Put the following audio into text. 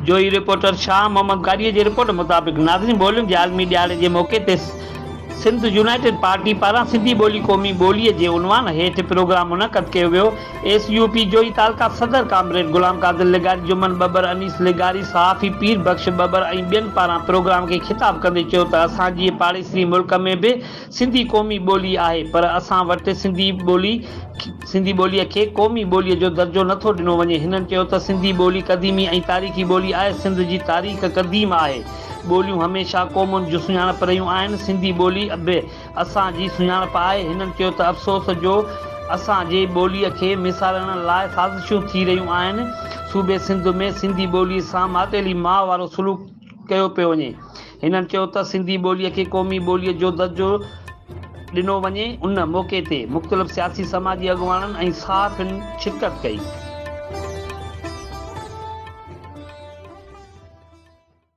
जोई रिपोर्टर शाह मोहम्मद कारी जी रिपोर्ट मुताबिक़ नाज़रीन बोलियुनि जे आलमी ॾियारे जे मौक़े ते सिंध यूनाइटेड पार्टी पारां सिंधी ॿोली क़ौमी ॿोलीअ जे उनवान हेठि प्रोग्राम मुनक़द कयो वियो। SUP जोई तालका सदर कामरेड गुलाम कादिर लिगारी, जुमन बबर, अनीस लिगारी, सहाफ़ी पीर बख्श बबर ऐं ॿियनि पारां प्रोग्राम खे ख़िताब कंदे चयो त असांजी पाड़ेसरी मुल्क में बि सिंधी क़ौमी ॿोली आहे, पर असां वटि सिंधी ॿोलीअ खे क़ौमी ॿोलीअ जो दर्जो नथो ॾिनो वञे। हिननि चयो त सिंधी ॿोली क़दीमी ऐं तारीख़ी ॿोली आहे। सिंध जी तारीख़ क़दीम आहे। ॿोलियूं हमेशह क़ौमुनि जूं सुञाणप रहियूं आहिनि। सिंधी ॿोली बि असांजी सुञाणप आहे। हिननि चयो त अफ़सोस जो असांजे ॿोलीअ खे मिसालण लाइ साज़िशूं थी रहियूं आहिनि। सूबे सिंध में सिंधी ॿोलीअ सां मातेली माउ वारो सलूक कयो पियो वञे। हिननि चयो त सिंधी ॿोलीअ खे क़ौमी ॿोलीअ जो दर्जो ॾिनो वञे। उन मौक़े ते मुख़्तलिफ़ सियासी समाजी अॻुवाननि ऐं सहाफ़ियुनि शिरकत कई।